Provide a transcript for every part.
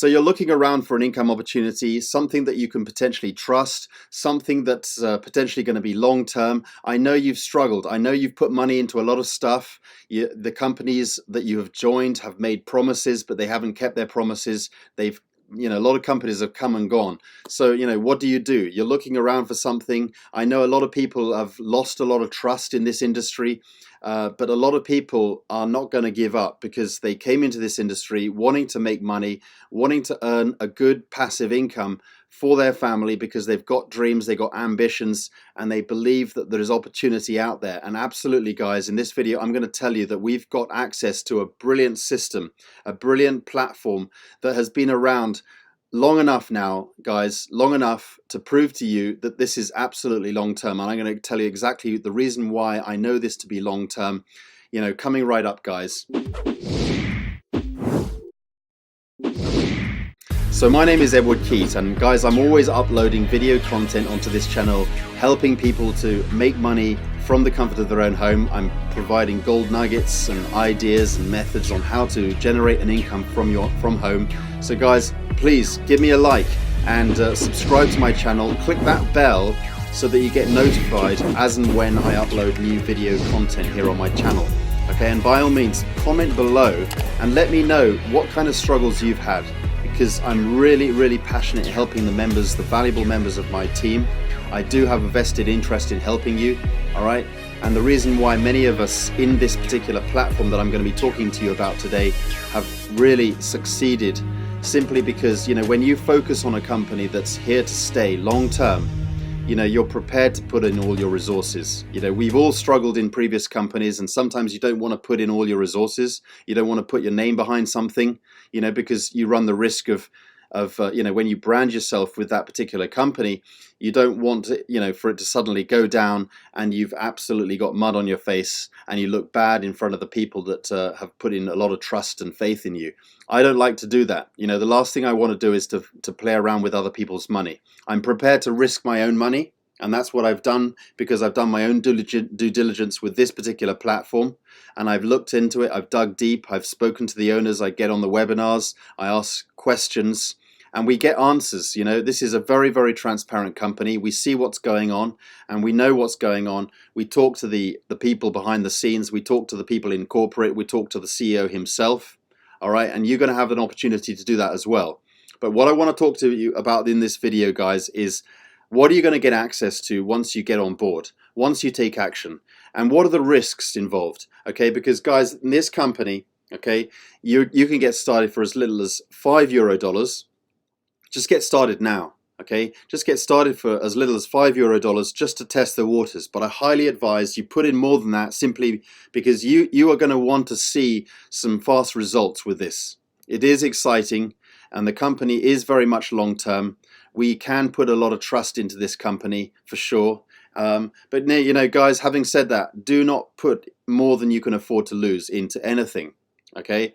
So you're looking around for an income opportunity, something that you can potentially trust, something that's potentially going to be long term. I know you've struggled. I know you've put money into a lot of stuff. The companies that you have joined have made promises, but they haven't kept their promises. They've a lot of companies have come and gone. So, what do? You're looking around for something. I know a lot of people have lost a lot of trust in this industry, but a lot of people are not going to give up because they came into this industry wanting to make money, wanting to earn a good passive income for their family because they've got dreams, they've got ambitions, and they believe that there is opportunity out there. And absolutely, guys, in this video, I'm going to tell you that we've got access to a brilliant system, a brilliant platform that has been around long enough now, guys, long enough to prove to you that this is absolutely long term. And I'm going to tell you exactly the reason why I know this to be long term, coming right up, guys. So my name is Edward Keyte, and guys, I'm always uploading video content onto this channel, helping people to make money from the comfort of their own home. I'm providing gold nuggets and ideas and methods on how to generate an income from home. So guys, please give me a like and subscribe to my channel. Click that bell so that you get notified as and when I upload new video content here on my channel. Okay, and by all means, comment below and let me know what kind of struggles you've had, because I'm really passionate in helping the members, the valuable members of my team. I do have a vested interest in helping you, all right? And the reason why many of us in this particular platform that I'm going to be talking to you about today have really succeeded, simply because, when you focus on a company that's here to stay long term, you're prepared to put in all your resources. We've all struggled in previous companies, and sometimes you don't want to put in all your resources. You don't want to put your name behind something, because you run the risk of when you brand yourself with that particular company, you don't want for it to suddenly go down and you've absolutely got mud on your face and you look bad in front of the people that have put in a lot of trust and faith in you. I don't like to do that. The last thing I want to do is to play around with other people's money. I'm prepared to risk my own money, and that's what I've done, because I've done my own due diligence with this particular platform, and I've looked into it, I've dug deep, I've spoken to the owners, I get on the webinars, I ask questions, and we get answers. This is a very transparent company. We see what's going on, and we know what's going on. We talk to the people behind the scenes, we talk to the people in corporate, we talk to the CEO himself, all right? And you're going to have an opportunity to do that as well. But what I want to talk to you about in this video, guys, is what are you going to get access to once you get on board, once you take action, and what are the risks involved? Okay, because guys, in this company, okay, you can get started for as little as €5. Just get started now, okay? Just get started for as little as €5 just to test the waters. But I highly advise you put in more than that, simply because you are going to want to see some fast results with this. It is exciting, and the company is very much long term. We can put a lot of trust into this company for sure. But guys, having said that, do not put more than you can afford to lose into anything, okay?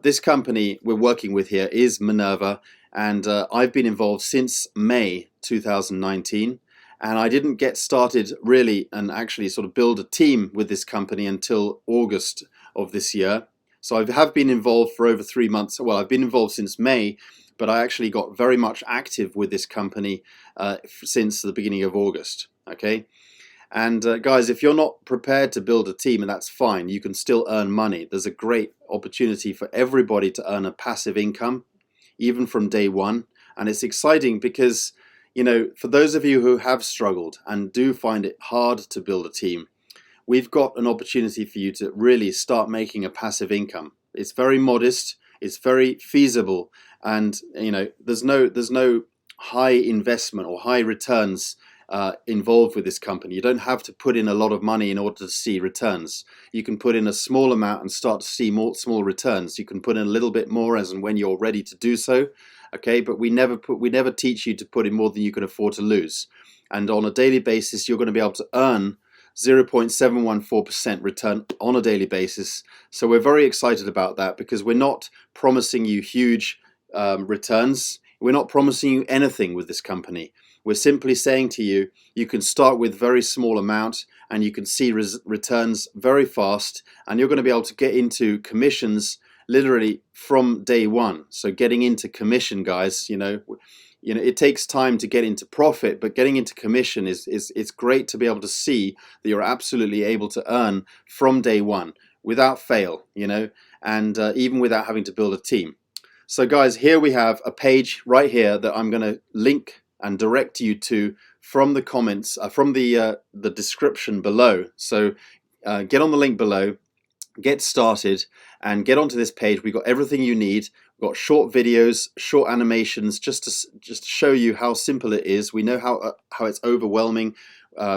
This company we're working with here is Minerva, and I've been involved since May 2019, and I didn't get started really and actually sort of build a team with this company until August of this year. So I have been involved for over 3 months. Well, I've been involved since May, but I actually got very much active with this company since the beginning of August, okay? And guys, if you're not prepared to build a team, and that's fine, you can still earn money. There's a great opportunity for everybody to earn a passive income, even from day one. And it's exciting because, for those of you who have struggled and do find it hard to build a team, we've got an opportunity for you to really start making a passive income. It's very modest, it's very feasible, and there's no high investment or high returns involved with this company. You don't have to put in a lot of money in order to see returns. You can put in a small amount and start to see more small returns. You can put in a little bit more as and when you're ready to do so, okay? But we never teach you to put in more than you can afford to lose. And on a daily basis, you're going to be able to earn 0.714% return on a daily basis. So we're very excited about that, because we're not promising you huge returns. We're not promising you anything with this company. We're simply saying to you, you can start with very small amount and you can see returns very fast, and you're going to be able to get into commissions literally from day one. So getting into commission, guys, it takes time to get into profit, but getting into commission is it's great to be able to see that you're absolutely able to earn from day one without fail, and even without having to build a team. So guys, here we have a page right here that I'm going to link and direct you to from the comments, from the description below. So get on the link below, get started, and get onto this page. We've got everything you need. We've got short videos, short animations, just to show you how simple it is. We know how it's overwhelming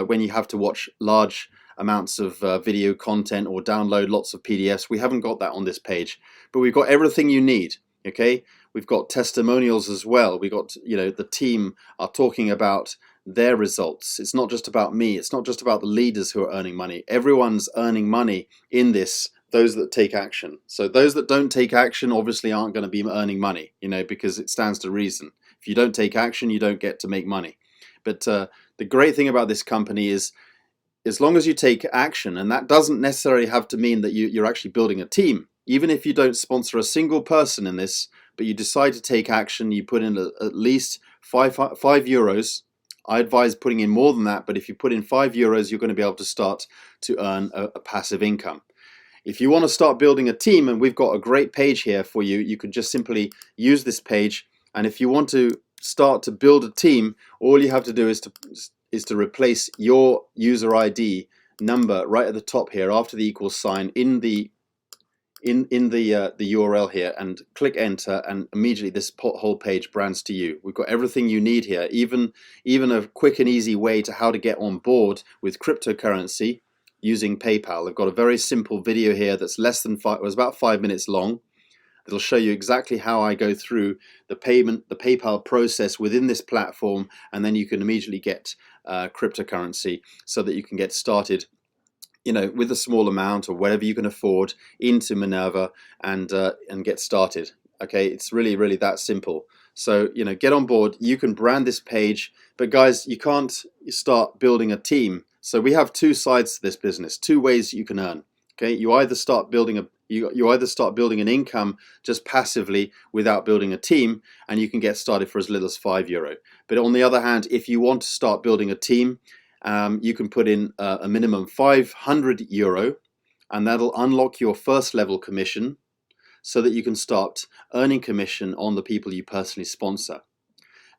when you have to watch large amounts of video content or download lots of PDFs. We haven't got that on this page, but we've got everything you need. Okay, we've got testimonials as well. We got, the team are talking about their results. It's not just about me. It's not just about the leaders who are earning money. Everyone's earning money in this, those that take action. So those that don't take action obviously aren't going to be earning money, because it stands to reason. If you don't take action, you don't get to make money. But the great thing about this company is, as long as you take action, and that doesn't necessarily have to mean that you're actually building a team. Even if you don't sponsor a single person in this, but you decide to take action, you put in at least five euros. I advise putting in more than that, but if you put in €5, you're going to be able to start to earn a passive income. If you want to start building a team, and we've got a great page here for you, you can just simply use this page. And if you want to start to build a team, all you have to do is to replace your user ID number right at the top here after the equals sign in the URL here, and click enter, and immediately this whole page brands to you. We've got everything you need here, even a quick and easy way to how to get on board with cryptocurrency using PayPal. I've got a very simple video here that's about 5 minutes long. It'll show you exactly how I go through the PayPal process within this platform, and then you can immediately get cryptocurrency so that you can get started, with a small amount or whatever you can afford into Minerva and get started. Okay, it's really, really that simple. So, get on board. You can brand this page, but guys, you can't start building a team. So we have two sides to this business, two ways you can earn. Okay, you either start building an income just passively without building a team, and you can get started for as little as €5. But on the other hand, if you want to start building a team, you can put in a minimum €500, and that'll unlock your first level commission so that you can start earning commission on the people you personally sponsor.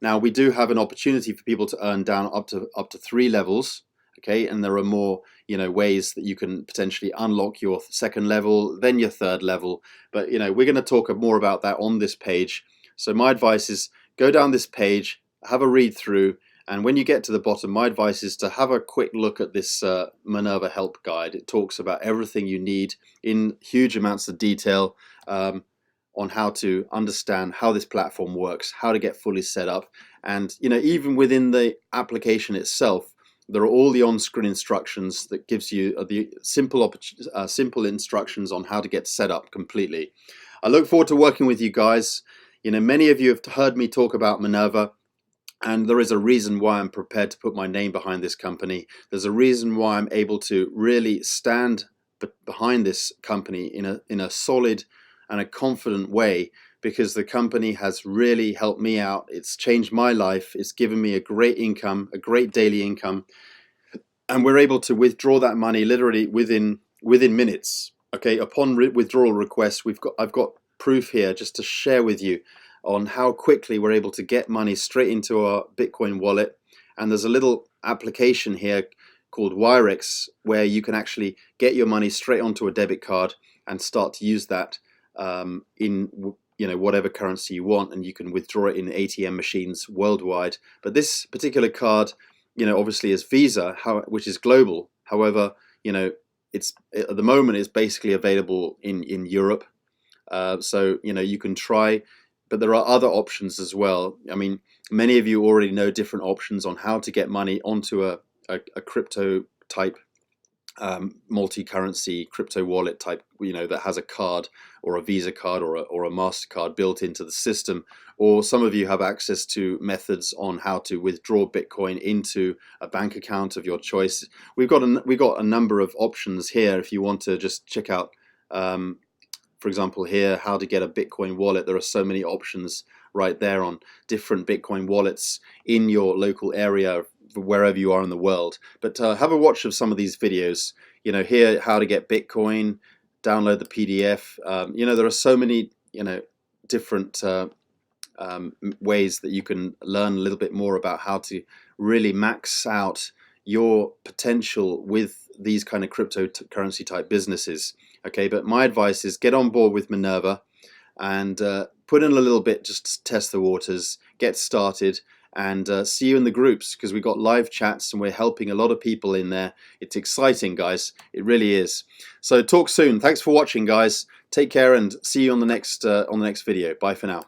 Now, we do have an opportunity for people to earn down up to 3 levels. Okay, and there are more ways that you can potentially unlock your second level, then your third level. But we're going to talk more about that on this page. So my advice is go down this page, have a read through, and when you get to the bottom, my advice is to have a quick look at this Minerva help guide. It talks about everything you need in huge amounts of detail on how to understand how this platform works, how to get fully set up, and even within the application itself, there are all the on-screen instructions that gives you the simple instructions on how to get set up completely. I look forward to working with you guys. Many of you have heard me talk about Minerva, and there is a reason why I'm prepared to put my name behind this company. There's a reason why I'm able to really stand behind this company in a solid and a confident way, because the company has really helped me out. It's changed my life. It's given me a great income, a great daily income, and we're able to withdraw that money literally within minutes. Okay, upon withdrawal request, I've got proof here just to share with you on how quickly we're able to get money straight into our Bitcoin wallet. And there's a little application here called Wirex where you can actually get your money straight onto a debit card and start to use that in whatever currency you want, and you can withdraw it in ATM machines worldwide. But this particular card, obviously is Visa, which is global. However, it's at the moment it's basically available in Europe. So you can try, but there are other options as well. I mean, many of you already know different options on how to get money onto a crypto type multi-currency crypto wallet type, that has a card or a Visa card or a MasterCard built into the system. Or some of you have access to methods on how to withdraw Bitcoin into a bank account of your choice. We've got a number of options here if you want to just check out, for for example, here, how to get a Bitcoin wallet. There are so many options right there on different Bitcoin wallets in your local area, wherever you are in the world. But have a watch of some of these videos. You know, here, how to get Bitcoin, download the PDF. You know, there are so many, you know, different ways that you can learn a little bit more about how to really max out your potential with these kind of cryptocurrency type businesses. Okay, but my advice is get on board with Minerva and put in a little bit just to test the waters, get started, and see you in the groups, because we've got live chats and we're helping a lot of people in there. It's exciting, guys. It really is. So talk soon. Thanks for watching, guys. Take care and see you on the next video. Bye for now.